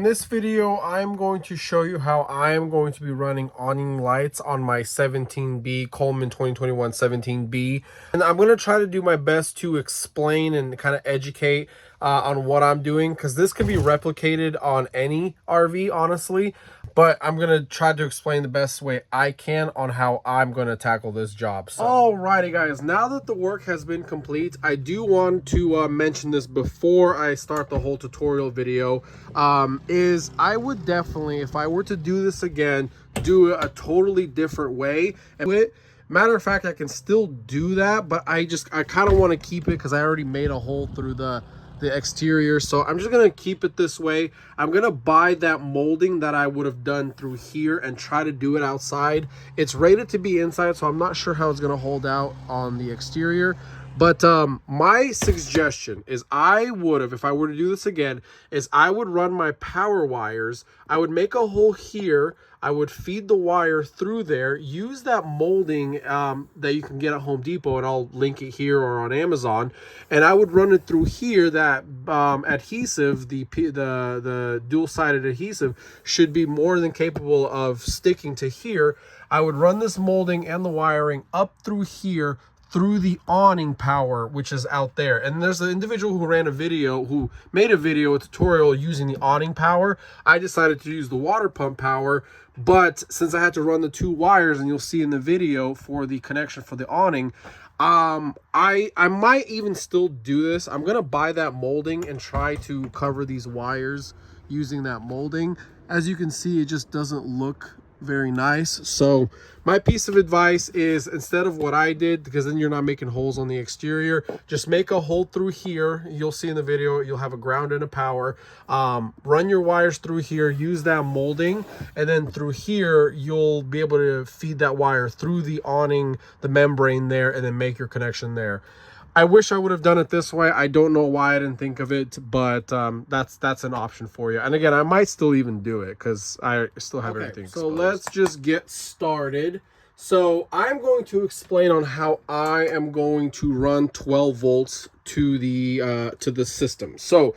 In this video, I'm going to show you how I am going to be running awning lights on my 17B, Coleman 2021 17B. And I'm going to try to do my best to explain and kind of educate on what I'm doing, because this can be replicated on any RV, honestly. But I'm going to try to explain the best way I can on how I'm going to tackle this job. So, alrighty guys, now that the work has been complete, I do want to mention this before I start the whole tutorial video. Is I would definitely, if I were to do this again, do it a totally different way. And matter of fact, I can still do that, but I kind of want to keep it because I already made a hole through the exterior, so I'm just gonna keep it this way. I'm gonna buy that molding that I would have done through here and try to do it outside. It's rated to be inside, so I'm not sure how it's gonna hold out on the exterior. But my suggestion is, I would have, if I were to do this again, is I would run my power wires. I would make a hole here. I would feed the wire through there, use that molding that you can get at Home Depot, and I'll link it here or on Amazon, and I would run it through here. That adhesive, the dual-sided adhesive, should be more than capable of sticking to here. I would run this molding and the wiring up through here, through the awning power, which is out there. And there's an individual who made a video, a tutorial using the awning power. I decided to use the water pump power, but since I had to run the two wires, and you'll see in the video for the connection for the awning, I might even still do this. I'm gonna buy that molding and try to cover these wires using that molding. As you can see, it just doesn't look very nice. So my piece of advice is, instead of what I did, because then you're not making holes on the exterior, just make a hole through here. You'll see in the video, you'll have a ground and a power. Run your wires through here, use that molding, and then through here you'll be able to feed that wire through the awning, the membrane there, and then make your connection there. I wish I would have done it this way. I don't know why I didn't think of it, but that's an option for you. And again, I might still even do it because I still have everything exposed. So let's just get started. So I'm going to explain on how I am going to run 12 volts to the system. So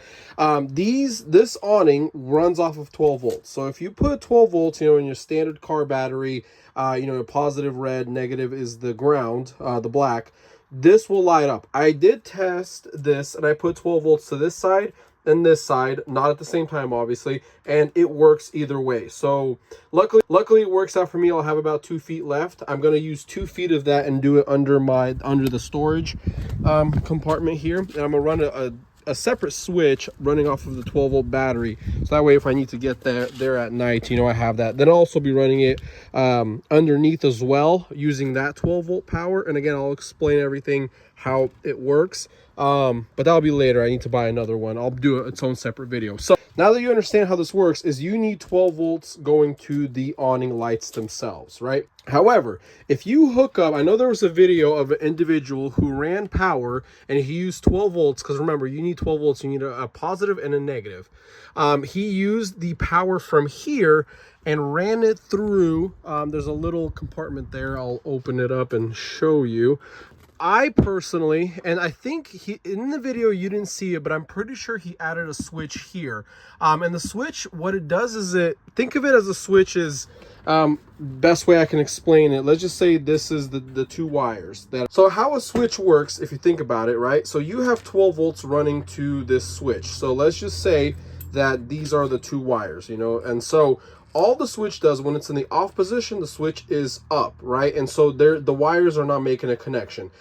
this awning runs off of 12 volts. So if you put 12 volts, in your standard car battery, a positive red, negative is the ground, the black. This will light up. I did test this, and I put 12 volts to this side and this side, not at the same time, obviously, and it works either way. So luckily it works out for me. I'll have about 2 feet left. I'm going to use 2 feet of that and do it under the storage compartment here, and I'm going to run a separate switch running off of the 12 volt battery, so that way if I need to get there at night, I have that. Then I'll also be running it underneath as well, using that 12 volt power. And again, I'll explain everything how it works, but that'll be later. I need to buy another one. I'll do its own separate video. So now that you understand how this works, is you need 12 volts going to the awning lights themselves, right? However, if you hook up, I know there was a video of an individual who ran power and he used 12 volts, because remember, you need 12 volts, you need a positive and a negative. He used the power from here and ran it through, there's a little compartment there. I'll open it up and show you. I personally, and I think in the video you didn't see it, but I'm pretty sure he added a switch here. And the switch, what it does is, think of it as a switch is, best way I can explain it. Let's just say this is the two wires. So how a switch works, if you think about it, right? So you have 12 volts running to this switch. So let's just say that these are the two wires, and so all the switch does when it's in the off position, the switch is up, right? And so the wires are not making a connection.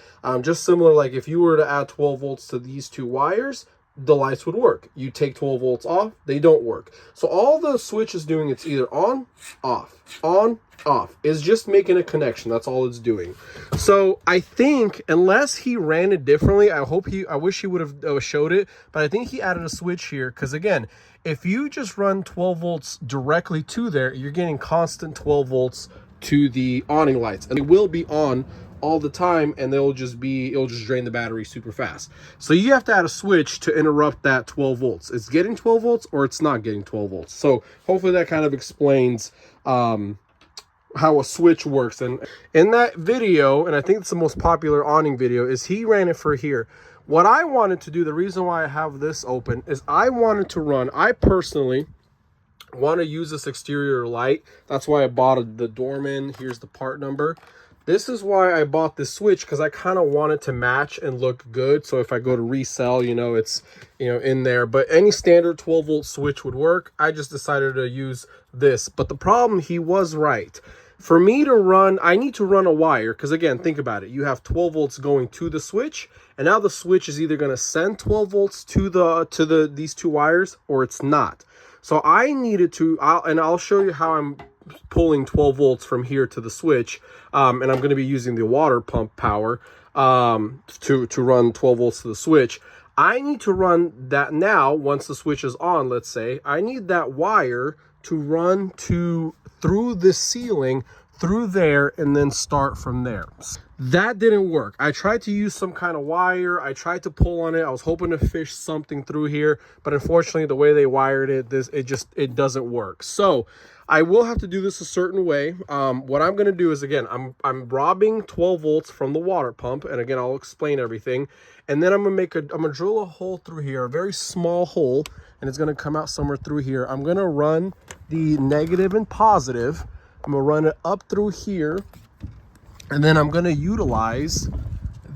Just similar, like if you were to add 12 volts to these two wires, the lights would work. You take 12 volts off, they don't work. So all the switch is doing, it's either on, off. Is just making a connection. That's all it's doing. So I think, unless he ran it differently, I wish he would have showed it, but I think he added a switch here, because again, if you just run 12 volts directly to there, you're getting constant 12 volts to the awning lights, and they will be on all the time, and it'll just drain the battery super fast. So you have to add a switch to interrupt that 12 volts. It's getting 12 volts or it's not getting 12 volts. So hopefully that kind of explains how a switch works. And in that video, and I think it's the most popular awning video, is he ran it for here. What I wanted to do, the reason why I have this open, is I wanted to run, I personally want to use this exterior light. That's why I bought the Dorman. Here's the part number. This is why I bought this switch, because I kind of want it to match and look good. So if I go to resell, you know, it's, you know, in there. But any standard 12-volt switch would work. I just decided to use this. But the problem, he was right. For me to run, I need to run a wire, because again, think about it. You have 12 volts going to the switch, and now the switch is either going to send 12 volts to these two wires, or it's not. So I needed to, I'll show you how I'm pulling 12 volts from here to the switch, and I'm going to be using the water pump power to run 12 volts to the switch. I need to run that now. Once the switch is on, let's say, I need that wire to run through this ceiling, through there, and then start from there. That didn't work. I tried to use some kind of wire. I tried to pull on it. I was hoping to fish something through here, but unfortunately the way they wired it, it doesn't work. So I will have to do this a certain way. What I'm going to do is, again, I'm robbing 12 volts from the water pump, and again, I'll explain everything. And then I'm going to drill a hole through here, a very small hole, and it's going to come out somewhere through here. I'm going to run the negative and positive. I'm going to run it up through here, and then I'm going to utilize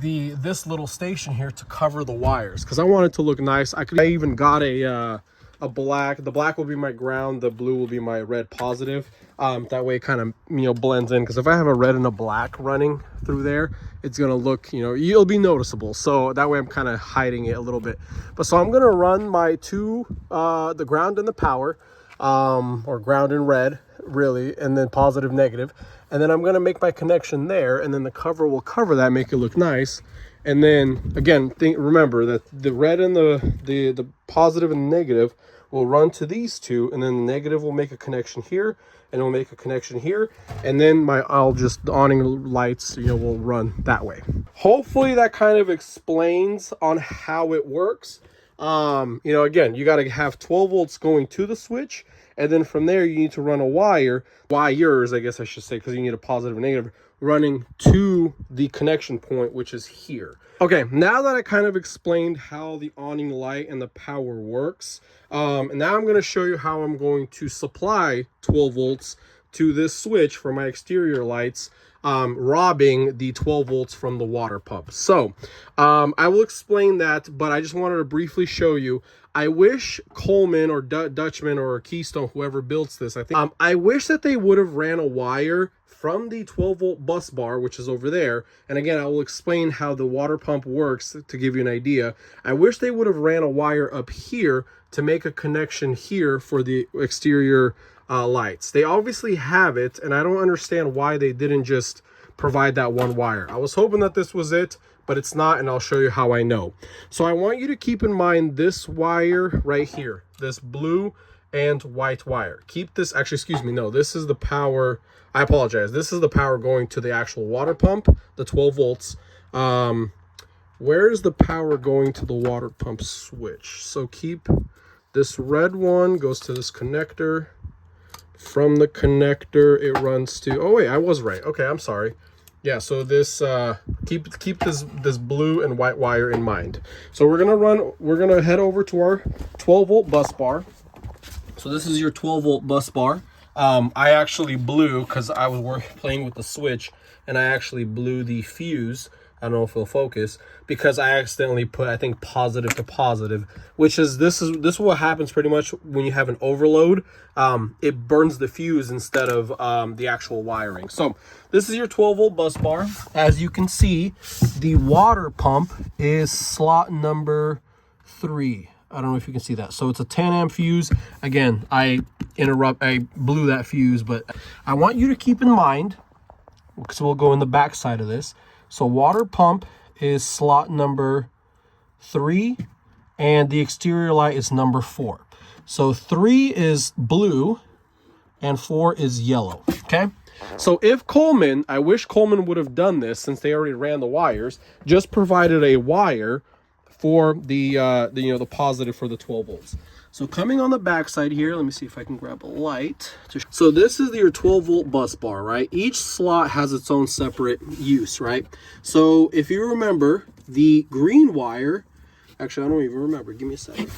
this little station here to cover the wires, because I want it to look nice. I even got a black. The black will be my ground, the blue will be my red positive. That way it kind of, you know, blends in, because if I have a red and a black running through there, it's going to look, you know, it'll be noticeable. So that way I'm kind of hiding it a little bit. But so I'm going to run my the ground and the power, or ground and red, really, and then positive, negative. And then I'm going to make my connection there, and then the cover will cover that, make it look nice. And then again, remember that the red and the positive and negative will run to these two, and then the negative will make a connection here, and it'll make a connection here, and then the awning lights, you know, will run that way. Hopefully that kind of explains on how it works. You know, again, you got to have 12 volts going to the switch, and then from there you need to run a wires, I guess I should say, because you need a positive and negative running to the connection point, which is here. Okay, now that I kind of explained how the awning light and the power works, now I'm going to show you how I'm going to supply 12 volts to this switch for my exterior lights, robbing the 12 volts from the water pump. So I will explain that, but I just wanted to briefly show you. I wish Coleman or Dutchman or Keystone, whoever builds this, I wish that they would have ran a wire from the 12 volt bus bar, which is over there. And again, I will explain how the water pump works to give you an idea. I wish they would have ran a wire up here to make a connection here for the exterior lights. They obviously have it, and I don't understand why they didn't just provide that one wire. I was hoping that this was it, but it's not, and I'll show you how I know. So I want you to keep in mind this wire right here, this blue and white wire. Keep this, actually, excuse me, no, this is the power. I apologize. This is the power going to the actual water pump, the 12 volts. Where is the power going to the water pump switch? So keep this red one goes to this connector. From the connector, it runs to, oh wait, I was right. Okay, I'm sorry. Yeah, so this, keep this blue and white wire in mind. So we're gonna head over to our 12 volt bus bar. So this is your 12 volt bus bar. I actually blew, because I was playing with the switch, and I actually blew the fuse. I don't know if it'll focus, because I accidentally put, I think, positive to positive, which is this is what happens pretty much when you have an overload. It burns the fuse instead of the actual wiring. So this is your 12 volt bus bar. As you can see, the water pump is slot number 3. I don't know if you can see that. So it's a 10 amp fuse. Again, I blew that fuse, but I want you to keep in mind, because we'll go in the back side of this. So water pump is slot number 3, and the exterior light is number 4. So 3 is blue and 4 is yellow. Okay. So if Coleman, I wish Coleman would have done this, since they already ran the wires, just provided a wire for the positive for the 12 volts. So coming on the back side here, let me see if I can grab a light. So this is your 12 volt bus bar, right? Each slot has its own separate use, right? So if you remember, the green wire, actually I don't even remember, give me a second.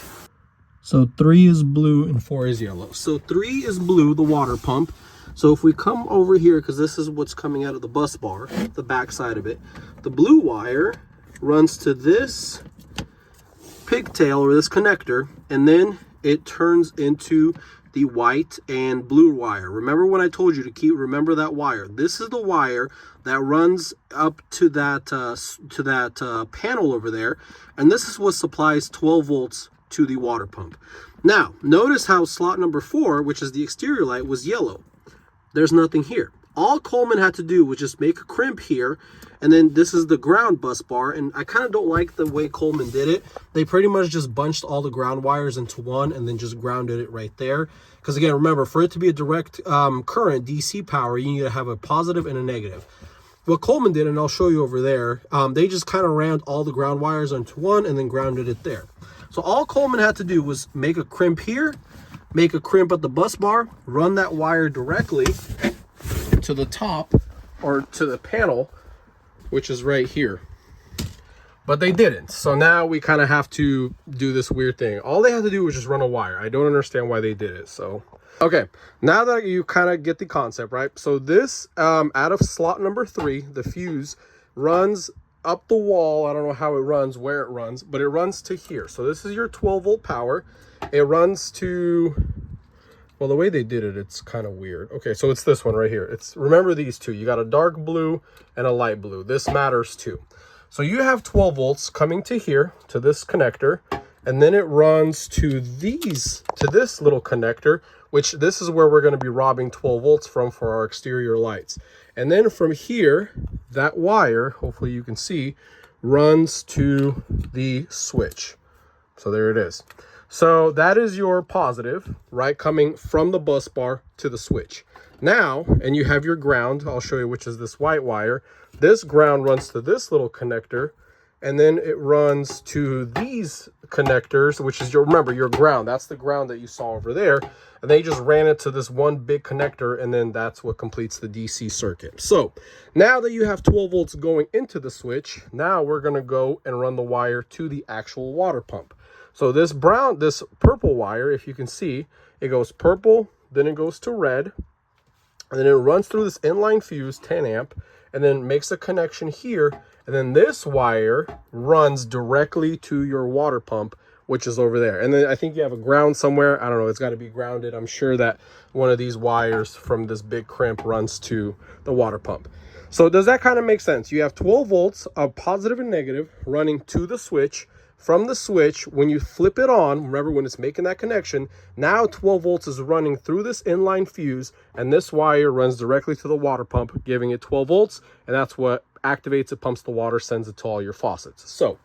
So 3 is blue and 4 is yellow. So 3 is blue, the water pump. So if we come over here, because this is what's coming out of the bus bar, the back side of it, the blue wire runs to this pigtail or this connector, and then it turns into the white and blue wire. Remember when I told you to remember that wire? This is the wire that runs up to that panel over there, and this is what supplies 12 volts to the water pump. Now, notice how slot number 4, which is the exterior light, was yellow. There's nothing here. All Coleman had to do was just make a crimp here, and then this is the ground bus bar, and I kind of don't like the way Coleman did it. They pretty much just bunched all the ground wires into one and then just grounded it right there. Because again, remember, for it to be a direct current DC power, you need to have a positive and a negative. What Coleman did, and I'll show you over there, they just kind of rammed all the ground wires onto one and then grounded it there. So all Coleman had to do was make a crimp here, make a crimp at the bus bar, run that wire directly to the top or to the panel, which is right here. But they didn't. So now we kind of have to do this weird thing. All they had to do was just run a wire. I don't understand why they did it. So, okay, now that you kind of get the concept, right? So this, out of slot number 3, the fuse runs up the wall. I don't know how it runs, where it runs, but it runs to here. So this is your 12 volt power. It runs to, well, the way they did it, it's kind of weird. Okay, so it's this one right here. It's, remember these two. You got a dark blue and a light blue. This matters too. So you have 12 volts coming to here, to this connector, and then it runs to this little connector, which this is where we're going to be robbing 12 volts from for our exterior lights. And then from here, that wire, hopefully you can see, runs to the switch. So there it is. So that is your positive, right, coming from the bus bar to the switch. Now, and you have your ground, I'll show you, which is this white wire. This ground runs to this little connector, and then it runs to these connectors, which is your, remember, your ground. That's the ground that you saw over there. And they just ran it to this one big connector, and then that's what completes the DC circuit. So now that you have 12 volts going into the switch, now we're going to go and run the wire to the actual water pump. So this purple wire, if you can see, it goes purple, then it goes to red, and then it runs through this inline fuse, 10 amp, and then makes a connection here, and then this wire runs directly to your water pump, which is over there. And then I think you have a ground somewhere. I don't know, it's got to be grounded. I'm sure that one of these wires from this big crimp runs to the water pump. So does that kind of make sense? You have 12 volts of positive and negative running to the switch. From the switch, when you flip it on, remember when it's making that connection, now 12 volts is running through this inline fuse, and this wire runs directly to the water pump, giving it 12 volts, and that's what activates it, pumps the water, sends it to all your faucets. So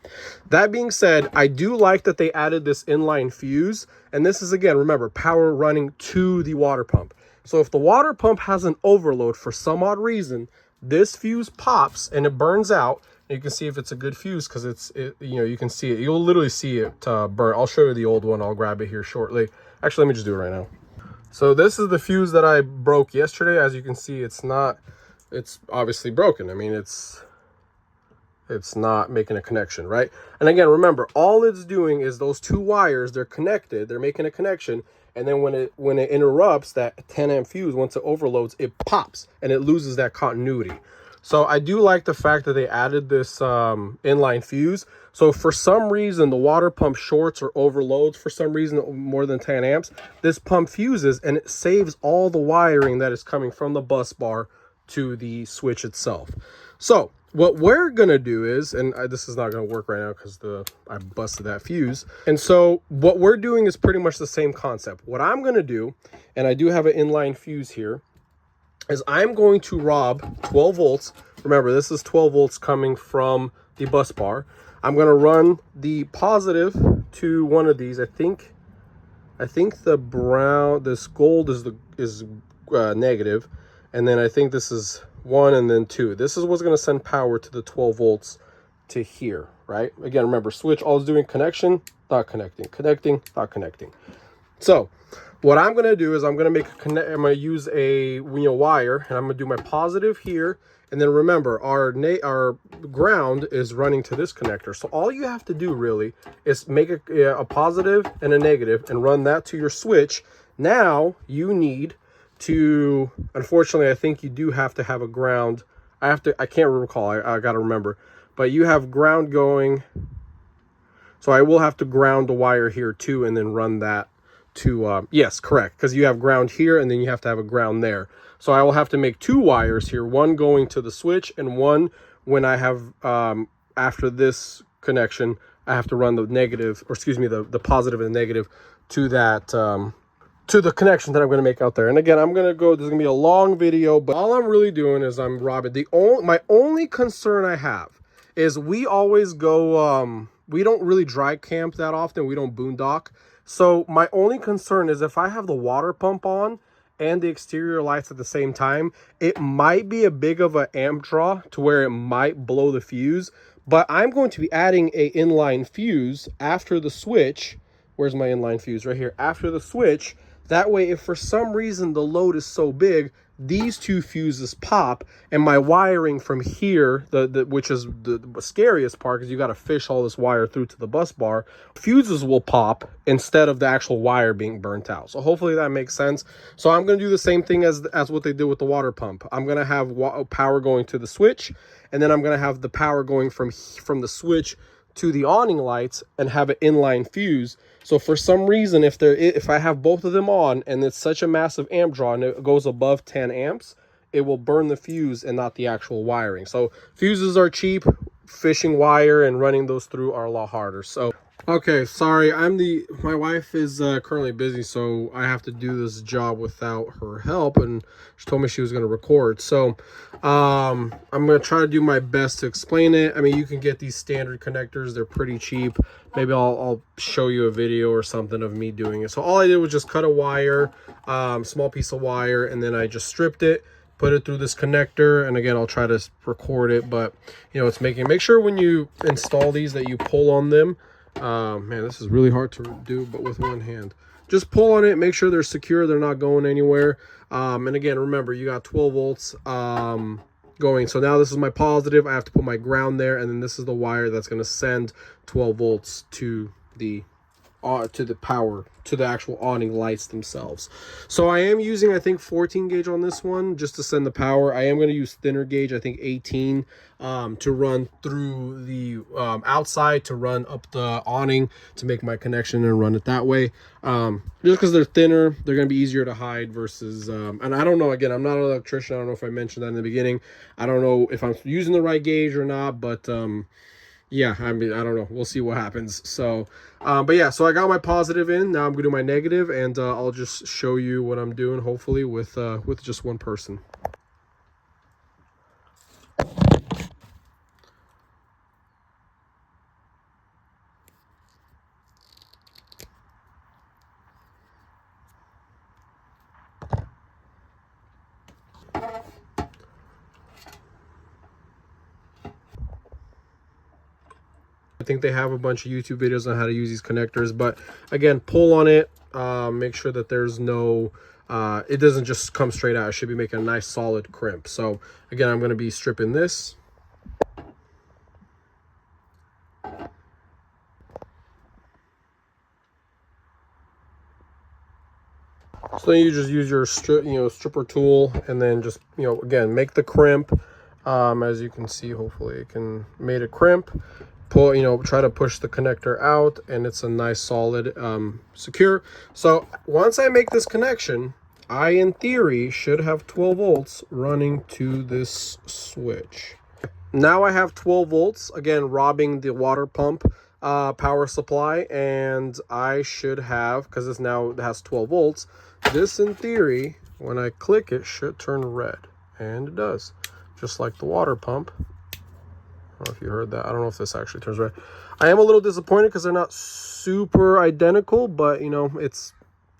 that being said, I do like that they added this inline fuse, and this is, again, remember, power running to the water pump. So if the water pump has an overload for some odd reason, this fuse pops and it burns out. You can see if it's a good fuse because you can see it. You'll literally see it burn. I'll show you the old one. I'll grab it here shortly. Actually, let me just do it right now. So this is the fuse that I broke yesterday. As you can see, it's obviously broken. I mean, it's not making a connection, right? And again, remember, all it's doing is those two wires, they're connected, they're making a connection, and then when it interrupts that 10 amp fuse, once it overloads, it pops and it loses that continuity. So I do like the fact that they added this inline fuse. So for some reason, the water pump shorts or overloads for some reason more than 10 amps, this pump fuses and it saves all the wiring that is coming from the bus bar to the switch itself. So what we're gonna do is, and this is not gonna work right now because I busted that fuse. And so what we're doing is pretty much the same concept. What I'm gonna do, and I do have an inline fuse here, is I'm going to rob 12 volts. Remember, this is 12 volts coming from the bus bar. I'm going to run the positive to one of these. I think the brown, this gold is negative, and then I think this is 1 and then 2. This is what's going to send power to the 12 volts to here, right? Again, remember, switch, all it's doing, connection, not connecting, connecting, not connecting. So what I'm going to do is I'm going to make a connect. I'm going to use a wire, and I'm going to do my positive here. And then remember, our ground is running to this connector. So all you have to do really is make a positive and a negative and run that to your switch. Now you need to, unfortunately, I think you do have to have a ground. I can't recall. I got to remember. But you have ground going. So I will have to ground the wire here too, and then run that to, yes, correct. Because you have ground here, and then you have to have a ground there. So I will have to make 2 wires here, one going to the switch, and one when I have, after this connection, I have to run the negative, or excuse me, the positive and the negative to that, to the connection that I'm going to make out there. And again, I'm going to go, this is going to be a long video, but all I'm really doing is I'm robbing. My only concern I have is we always go, we don't really dry camp that often. We don't boondock. So my only concern is if I have the water pump on and the exterior lights at the same time, it might be a big of an amp draw to where it might blow the fuse. But I'm going to be adding a inline fuse after the switch. Where's my inline fuse? Right here. After the switch. That way, if for some reason the load is so big, these 2 fuses pop, and my wiring from here, which is the scariest part, because you got to fish all this wire through to the bus bar, fuses will pop instead of the actual wire being burnt out. So hopefully that makes sense. So I'm going to do the same thing as what they did with the water pump. I'm going to have power going to the switch, and then I'm going to have the power going from the switch to the awning lights and have an inline fuse. So for some reason, if I have both of them on and it's such a massive amp draw and it goes above 10 amps, it will burn the fuse and not the actual wiring. So fuses are cheap. Fishing wire and running those through are a lot harder. So okay, sorry, my wife is currently busy, so I have to do this job without her help, and she told me she was going to record. So I'm going to try to do my best to explain it. I mean, you can get these standard connectors. They're pretty cheap. Maybe I'll show you a video or something of me doing it. So all I did was just cut a wire, small piece of wire, and then I just stripped it, put it through this connector, and again, I'll try to record it, but you know, make sure when you install these that you pull on them. Man, this is really hard to do, but with one hand. Just pull on it, make sure they're secure, they're not going anywhere. And again, remember, you got 12 volts going. So now this is my positive. I have to put my ground there, and then this is the wire that's going to send 12 volts to the power, to the actual awning lights themselves. So I am using, I think, 14 gauge on this one just to send the power. I am going to use thinner gauge, I think 18, to run through the outside, to run up the awning, to make my connection and run it that way. Just because they're thinner, they're going to be easier to hide versus, and I don't know, again, I'm not an electrician. I don't know if I mentioned that in the beginning. I don't know if I'm using the right gauge or not, but yeah, I mean, I don't know. We'll see what happens. So, but yeah, so I got my positive in. Now I'm going to do my negative, and I'll just show you what I'm doing, hopefully, with just one person. I think they have a bunch of YouTube videos on how to use these connectors, but again, pull on it, make sure that there's no, it doesn't just come straight out. It should be making a nice solid crimp. So again, I'm going to be stripping this. So then you just use your stripper tool, and then just, again, make the crimp. As you can see, hopefully it can made a crimp. Pull, try to push the connector out, and it's a nice solid, secure. So once I make this connection, I in theory should have 12 volts running to this switch. Now I have 12 volts, again, robbing the water pump power supply, and I should have, because it has 12 volts, this in theory, when I click it, should turn red, and it does, just like the water pump. I don't know if you heard that. I don't know if this actually turns red. I am a little disappointed because they're not super identical, but it's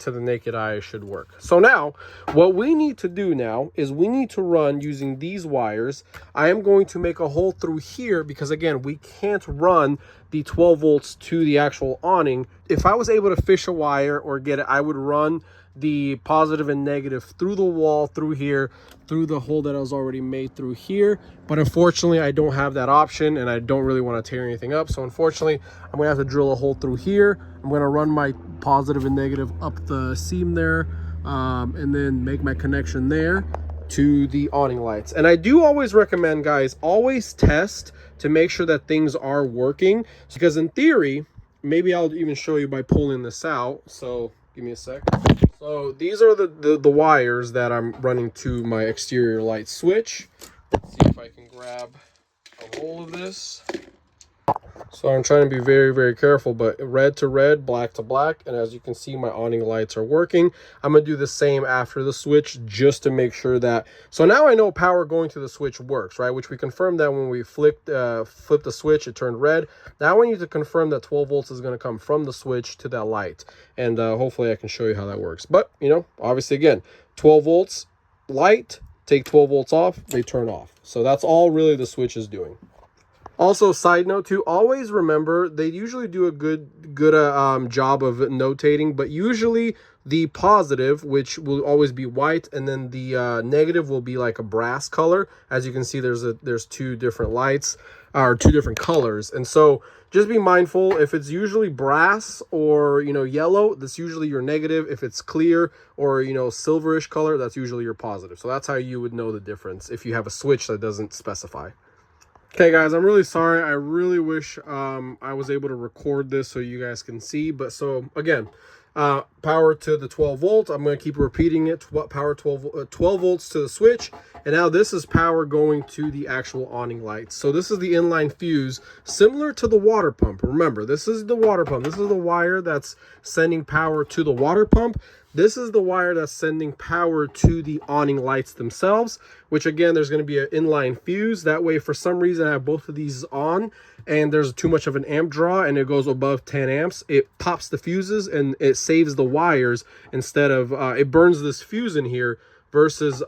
to the naked eye should work. So now what we need to do now is we need to run using these wires. I am going to make a hole through here because again, we can't run the 12 volts to the actual awning. If I was able to fish a wire or get it, I would run the positive and negative through the wall, through here, through the hole that I was already made through here. But unfortunately, I don't have that option and I don't really want to tear anything up. So unfortunately, I'm gonna have to drill a hole through here. I'm gonna run my positive and negative up the seam there, and then make my connection there to the awning lights. And I do always recommend, guys, always test to make sure that things are working, because in theory, maybe I'll even show you by pulling this out. So give me a sec. So these are the wires that I'm running to my exterior light switch. Let's see if I can grab a hold of this. So I'm trying to be very, very careful, but red to red, black to black. And as you can see, my awning lights are working. I'm going to do the same after the switch just to make sure that. So now I know power going to the switch works, right? Which we confirmed that when we flipped the switch, it turned red. Now I need to confirm that 12 volts is going to come from the switch to that light. And hopefully I can show you how that works. But, you know, obviously, again, 12 volts light, take 12 volts off, they turn off. So that's all really the switch is doing. Also, side note too, always remember they usually do a good job of notating, but usually the positive, which will always be white, and then the negative will be like a brass color. As you can see, there's two different lights, or two different colors, and so just be mindful. If it's usually brass or, you know, yellow, that's usually your negative. If it's clear or, you know, silverish color, that's usually your positive. So that's how you would know the difference if you have a switch that doesn't specify. Okay, guys, I'm really sorry. I really wish I was able to record this so you guys can see. But so, again, power to the 12 volt. I'm going to keep repeating it. Power 12 volts to the switch. And now this is power going to the actual awning lights. So this is the inline fuse, similar to the water pump. Remember, this is the water pump. This is the wire that's sending power to the water pump. This is the wire that's sending power to the awning lights themselves, which again, there's going to be an inline fuse. That way, for some reason, I have both of these on and there's too much of an amp draw and it goes above 10 amps. It pops the fuses and it saves the wires instead of, it burns this fuse in here versus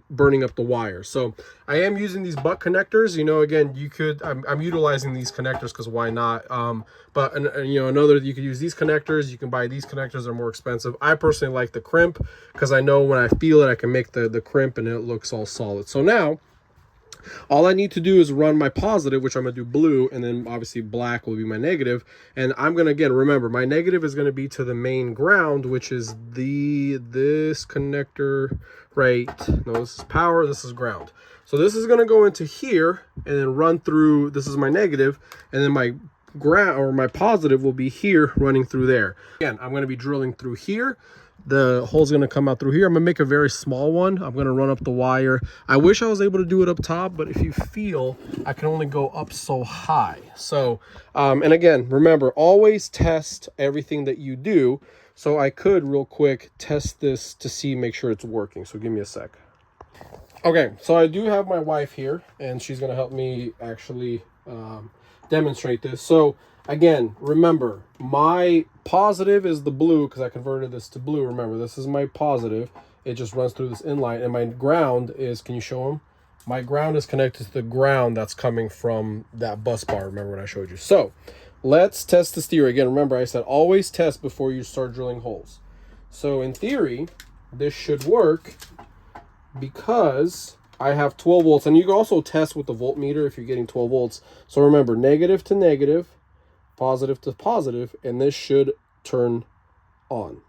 burning up the wire. So I am using these butt connectors. You know, again, you could, I'm utilizing these connectors because why not? But you know, you could use these connectors. You can buy these connectors, they're more expensive. I personally like the crimp because I know when I feel it, I can make the crimp and it looks all solid. So now all I need to do is run my positive, which I'm going to do blue, and then obviously black will be my negative. And I'm going to, again, remember, my negative is going to be to the main ground, which is this connector right. No, this is power, this is ground. So this is going to go into here and then run through, this is my negative, and then my ground or my positive will be here running through there. Again, I'm going to be drilling through here. The hole's going to come out through here. I'm going to make a very small one. I'm going to run up the wire. I wish I was able to do it up top, but if you feel, I can only go up so high. So, and again, remember, always test everything that you do. So I could real quick test this to see, make sure it's working. So give me a sec. Okay, so I do have my wife here and she's going to help me actually demonstrate this. So again, remember, my positive is the blue because I converted this to blue. Remember, this is my positive. It just runs through this inline. And my ground is, can you show them? My ground is connected to the ground that's coming from that bus bar. Remember when I showed you? So let's test this theory. Again, remember I said always test before you start drilling holes. So in theory, this should work because I have 12 volts. And you can also test with the voltmeter if you're getting 12 volts. So remember, negative to negative, positive to positive, and this should turn on.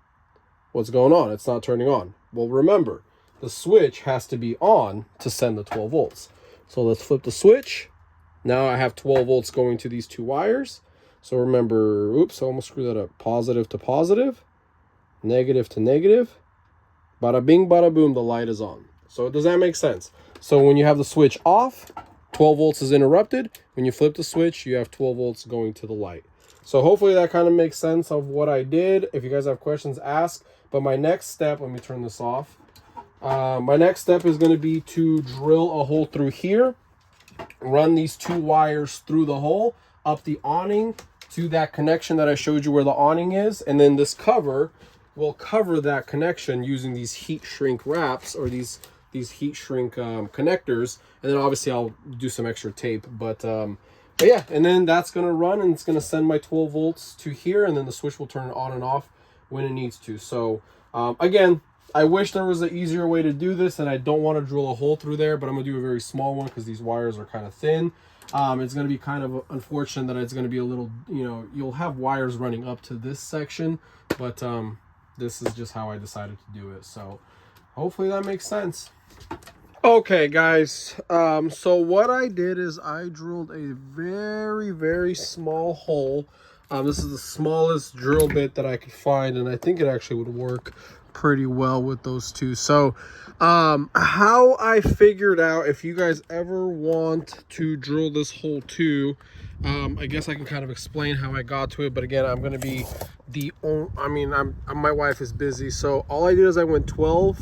What's going on? It's not turning on. Well, remember, the switch has to be on to send the 12 volts. So let's flip the switch. Now I have 12 volts going to these two wires. So remember, oops, I almost screwed that up. Positive to positive, negative to negative. Bada bing, bada boom, the light is on. So does that make sense? So when you have the switch off, 12 volts is interrupted. When you flip the switch, you have 12 volts going to the light. So hopefully that kind of makes sense of what I did. If you guys have questions, ask. But my next step, let me turn this off. My next step is going to be to drill a hole through here, run these two wires through the hole, up the awning to that connection that I showed you where the awning is. And then this cover will cover that connection using these heat shrink wraps, or these heat shrink connectors. And then obviously I'll do some extra tape, but yeah, and then that's gonna run, and it's gonna send my 12 volts to here, and then the switch will turn it on and off when it needs to. So again, I wish there was an easier way to do this, and I don't want to drill a hole through there, but I'm gonna do a very small one because these wires are kind of thin. It's going to be kind of unfortunate that it's going to be a little, you know, you'll have wires running up to this section, but this is just how I decided to do it. So hopefully that makes sense. Okay, guys, so what I did is I drilled a very small hole. This is the smallest drill bit that I could find, and I think it actually would work pretty well with those two. So how I figured out, if you guys ever want to drill this hole too, I guess I can kind of explain how I got to it, but again, I'm going to be my wife is busy, so all I did is I went 12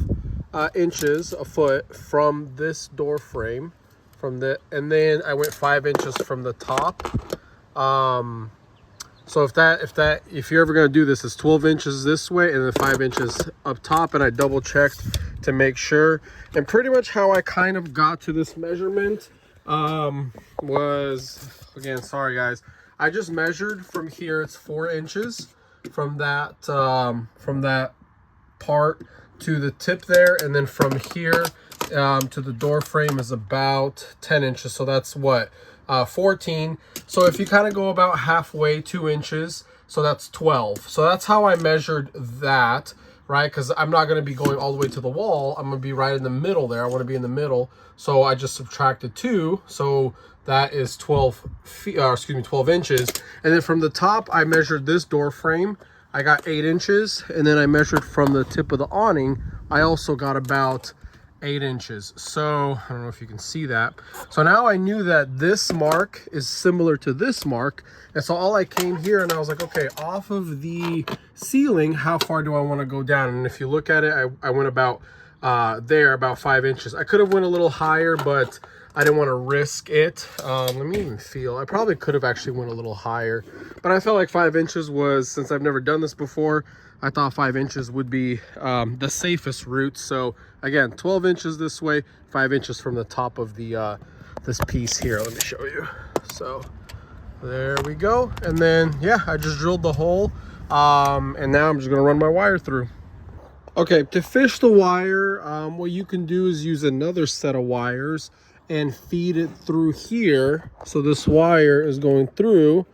inches a foot from this door frame, and then I went 5 inches from the top. So if you're ever going to do this, it's 12 inches this way and then 5 inches up top, and I double checked to make sure. And pretty much how I kind of got to this measurement was, again, sorry guys, I just measured from here. It's 4 inches from that part to the tip there, and then from here to the door frame is about 10 inches. So that's what, 14. So if you kind of go about halfway, 2 inches, so that's 12. So that's how I measured that, right? Because I'm not going to be going all the way to the wall. I'm going to be right in the middle there. I want to be in the middle. So I just subtracted 2. So that is 12 inches. And then from the top, I measured this door frame. I got 8 inches. And then I measured from the tip of the awning. I also got about 8 inches. So I don't know if you can see that. So now I knew that this mark is similar to this mark, and so all I came here and I was like, okay, off of the ceiling, how far do I want to go down? And if you look at it, I went about there, about 5 inches. I could have went a little higher, but I didn't want to risk it. Let me even feel, I probably could have actually went a little higher, but I felt like 5 inches was, since I've never done this before, I thought 5 inches would be the safest route. So again, 12 inches this way, 5 inches from the top of the this piece here. Let me show you. So there we go. And then yeah, I just drilled the hole, and now I'm just gonna run my wire through. Okay, to fish the wire, what you can do is use another set of wires and feed it through here. So this wire is going through,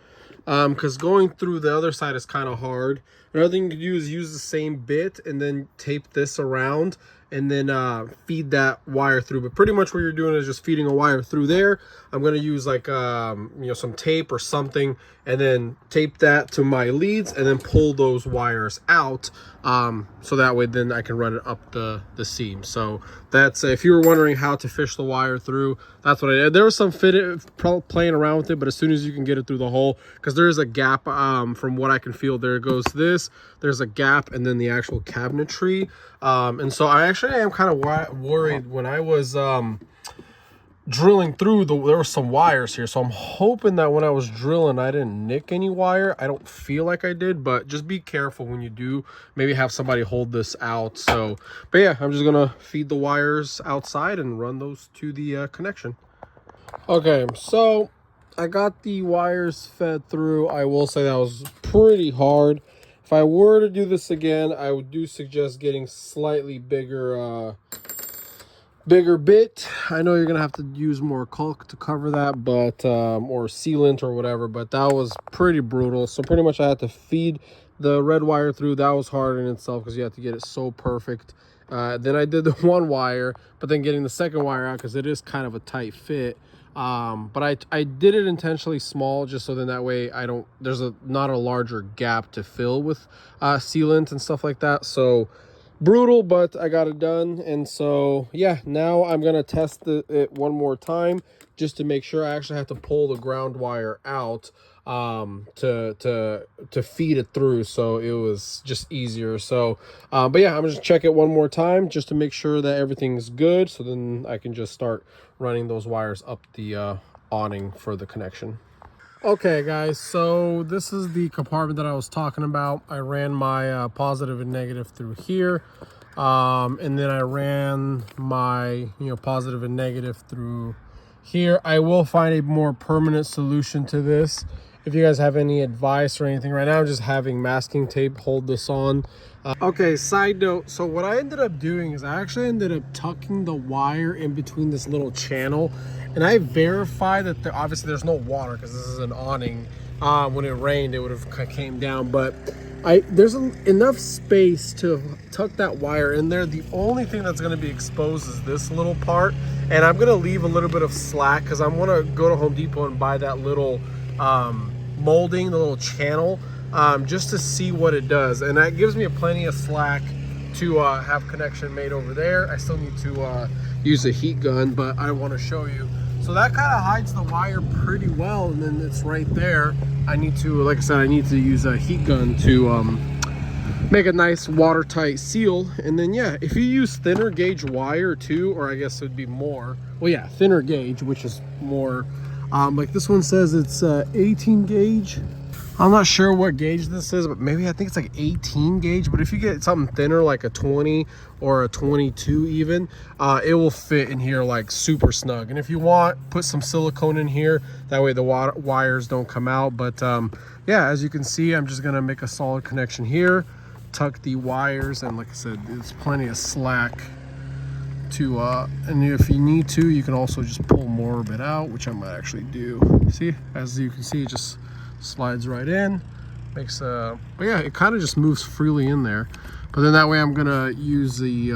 because going through the other side is kind of hard. Another thing you can do is use the same bit and then tape this around, and then feed that wire through. But pretty much what you're doing is just feeding a wire through there. I'm going to use like some tape or something, and then tape that to my leads, and then pull those wires out, so that way then I can run it up the seam. So that's, if you were wondering how to fish the wire through, that's what I did. There was some playing around with it, but as soon as you can get it through the hole, because there's a gap, from what I can feel, there goes this, there's a gap, and then the actual cabinetry. And so I actually am kind of worried when I was drilling through, there were some wires here, so I'm hoping that when I was drilling I didn't nick any wire. I don't feel like I did, but just be careful when you do. Maybe have somebody hold this out. So but yeah, I'm just gonna feed the wires outside and run those to the connection. Okay, so I got the wires fed through. I will say that was pretty hard. If I were to do this again, I would suggest getting slightly bigger bit. I know you're gonna have to use more caulk to cover that, but or sealant or whatever, but that was pretty brutal. So pretty much I had to feed the red wire through. That was hard in itself because you have to get it so perfect. Then I did the one wire, but then getting the second wire out, because it is kind of a tight fit. But I did it intentionally small, just so then that way there's not a larger gap to fill with sealant and stuff like that. So brutal, but I got it done. And so yeah, now I'm gonna test it one more time just to make sure. I actually have to pull the ground wire out to feed it through, so it was just easier. So but yeah, I'm gonna just check it one more time just to make sure that everything's good, so then I can just start running those wires up the awning for the connection. Okay guys, so this is the compartment that I was talking about. I ran my positive and negative through here, and then I ran my positive and negative through here. I will find a more permanent solution to this. If you guys have any advice or anything, right now I'm just having masking tape hold this on. Okay, side note, so what I ended up doing is I actually ended up tucking the wire in between this little channel, and I verified that obviously there's no water because this is an awning. When it rained it would have came down, but there's enough space to tuck that wire in there. The only thing that's going to be exposed is this little part, and I'm going to leave a little bit of slack because I'm going to go to Home Depot and buy that little molding, the little channel, just to see what it does, and that gives me plenty of slack to have connection made over there. I still need to use a heat gun, but I want to show you. So that kind of hides the wire pretty well, and then it's right there. I need to, like I said, I need to use a heat gun to make a nice watertight seal. And then yeah, if you use thinner gauge wire too, or I guess it would be more, well yeah, thinner gauge, which is more like this one says it's 18 gauge. I'm not sure what gauge this is, but maybe I think it's like 18 gauge. But if you get something thinner, like a 20 or a 22 even, it will fit in here like super snug. And if you want, put some silicone in here. That way the wires don't come out. But yeah, as you can see, I'm just gonna make a solid connection here, tuck the wires, and like I said, there's plenty of slack to, and if you need to, you can also just pull more of it out, which I might actually do. See, as you can see, it just slides right in, makes but yeah, it kind of just moves freely in there. But then that way I'm gonna use the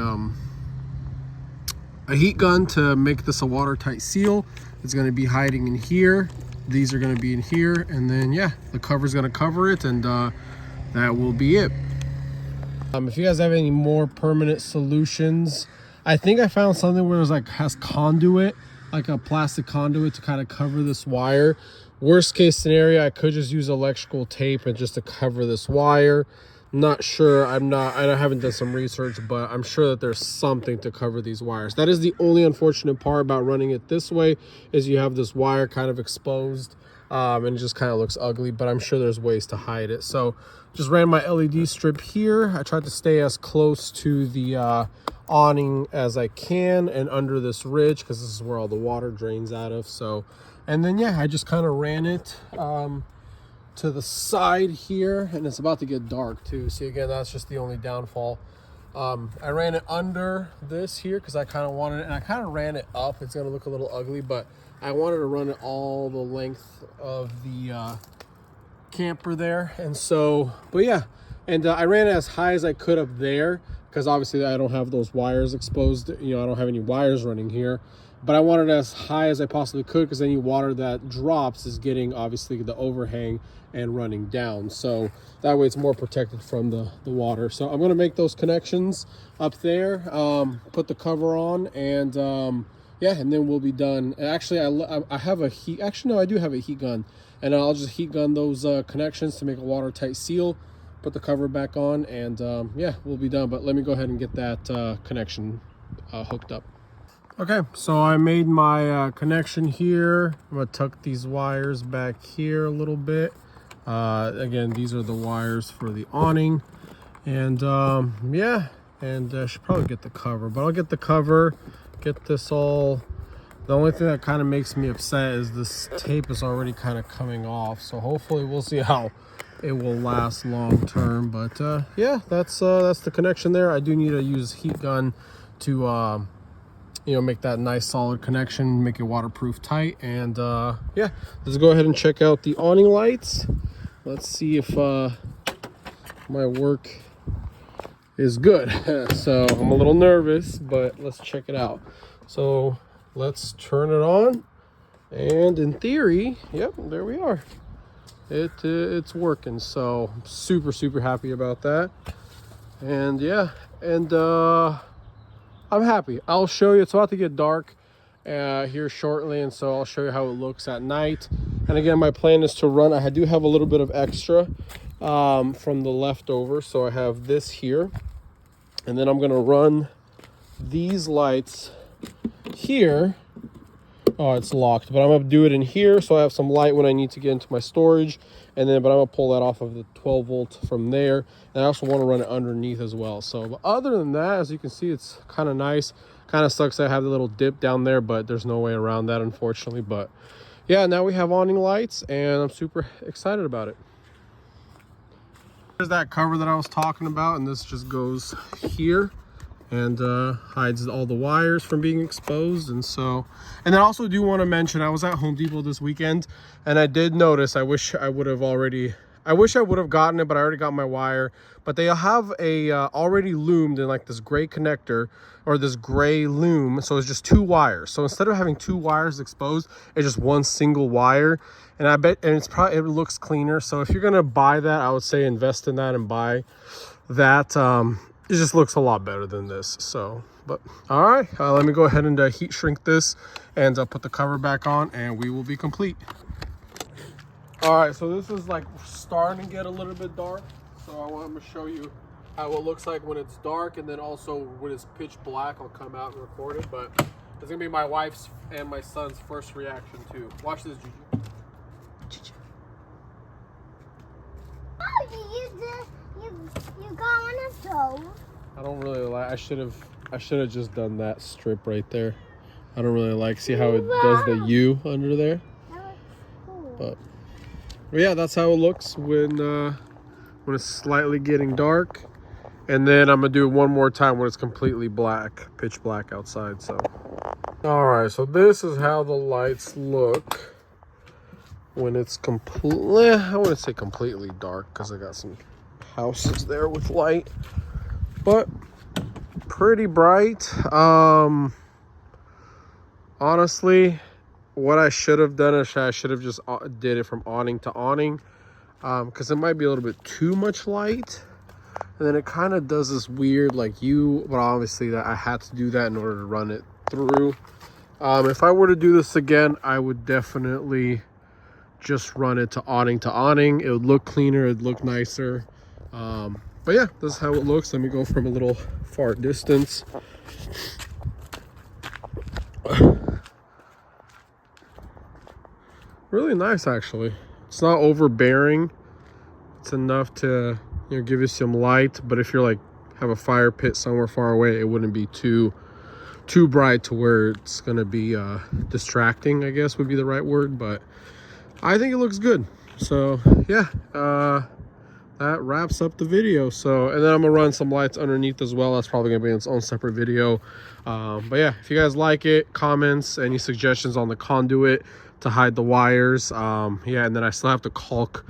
a heat gun to make this a watertight seal. It's gonna be hiding in here, these are gonna be in here, and then yeah, the cover's gonna cover it, and that will be it. If you guys have any more permanent solutions, I think I found something where it was like has conduit, like a plastic conduit to kind of cover this wire. Worst case scenario, I could just use electrical tape and just to cover this wire. Not sure, I haven't done some research, but I'm sure that there's something to cover these wires. That is the only unfortunate part about running it this way, is you have this wire kind of exposed, and it just kind of looks ugly, but I'm sure there's ways to hide it. So just ran my LED strip here. I tried to stay as close to the awning as I can and under this ridge, because this is where all the water drains out of. So, and then yeah, I just kind of ran it to the side here, and it's about to get dark too. See, again, that's just the only downfall. I ran it under this here because I kind of wanted it, and I kind of ran it up. It's gonna look a little ugly, but I wanted to run it all the length of the camper there. And so, but yeah, and I ran it as high as I could up there, because obviously I don't have those wires exposed, I don't have any wires running here, but I wanted it as high as I possibly could, because any water that drops is getting obviously the overhang and running down, so that way it's more protected from the water. So I'm going to make those connections up there, put the cover on, and yeah, and then we'll be done. Actually, I have a heat, actually no, I do have a heat gun, and I'll just heat gun those connections to make a watertight seal, put the cover back on, and yeah, we'll be done. But let me go ahead and get that connection hooked up. Okay, so I made my connection here. I'm gonna tuck these wires back here a little bit. Again, these are the wires for the awning, and yeah, and I should probably get the cover, but I'll get the cover, get this all. The only thing that kind of makes me upset is this tape is already kind of coming off, so hopefully we'll see how it will last long term. But yeah, that's the connection there. I do need to use heat gun to make that nice solid connection, make it waterproof tight. And yeah, let's go ahead and check out the awning lights. Let's see if my work is good. So I'm a little nervous, but let's check it out. So let's turn it on, and in theory, yep, there we are. It's working, so I'm super happy about that. And yeah, and I'm happy. I'll show you. It's about to get dark here shortly, and so I'll show you how it looks at night. And again, my plan is to run, I do have a little bit of extra from the leftover, so I have this here, and then I'm gonna run these lights here, Oh, it's locked, but I'm gonna do it in here so I have some light when I need to get into my storage. And then, but I'm gonna pull that off of the 12 volt from there. And I also want to run it underneath as well. So, but other than that, as you can see, it's kind of nice. Kind of sucks that I have the little dip down there, but there's no way around that, unfortunately. But yeah, now we have awning lights, and I'm super excited about it. There's that cover that I was talking about, and this just goes here and hides all the wires from being exposed. And so, and I also do want to mention, I was at Home Depot this weekend, and I did notice, I wish I would have gotten it, but I already got my wire. But they have a already loomed in like this gray connector, or this gray loom, so it's just 2 wires. So instead of having 2 wires exposed, it's just 1 single wire. And I bet, and it looks cleaner. So if you're gonna buy that, I would say invest in that and buy that. It just looks a lot better than this. So, but all right, let me go ahead and heat shrink this, and put the cover back on, and we will be complete. All right, so this is like starting to get a little bit dark. So I want to show you how it looks like when it's dark, and then also when it's pitch black, I'll come out and record it. But it's gonna be my wife's and my son's first reaction too. Watch this, Juju. Oh, you got one of those. I don't really like. I should have just done that strip right there. I don't really like. See how it does the U under there. That was cool. But yeah, that's how it looks when it's slightly getting dark. And then I'm gonna do it one more time when it's completely black, pitch black outside. So all right, so this is how the lights look when it's completely, I wouldn't say completely dark, because I got some houses there with light, but pretty bright. Honestly, what I should have done is I should have just did it from awning to awning, because it might be a little bit too much light, and then it kind of does this weird like but obviously that I had to do that in order to run it through. If I were to do this again, I would definitely just run it to awning. It would look cleaner, it'd look nicer. But yeah, this is how it looks. Let me go from a little far distance. Really nice, actually. It's not overbearing. It's enough to, you know, give you some light, but if you're like have a fire pit somewhere far away, it wouldn't be too bright to where it's gonna be distracting, I guess would be the right word. But I think it looks good. So yeah, that wraps up the video. So, and then I'm gonna run some lights underneath as well. That's probably gonna be in its own separate video. But yeah, if you guys like it, comments, any suggestions on the conduit to hide the wires. Yeah, and then I still have to caulk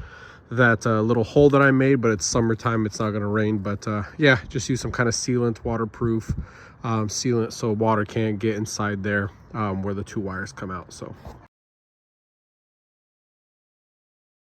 that little hole that I made, but it's summertime, it's not gonna rain. But yeah, just use some kind of sealant, waterproof sealant, so water can't get inside there where the 2 wires come out. So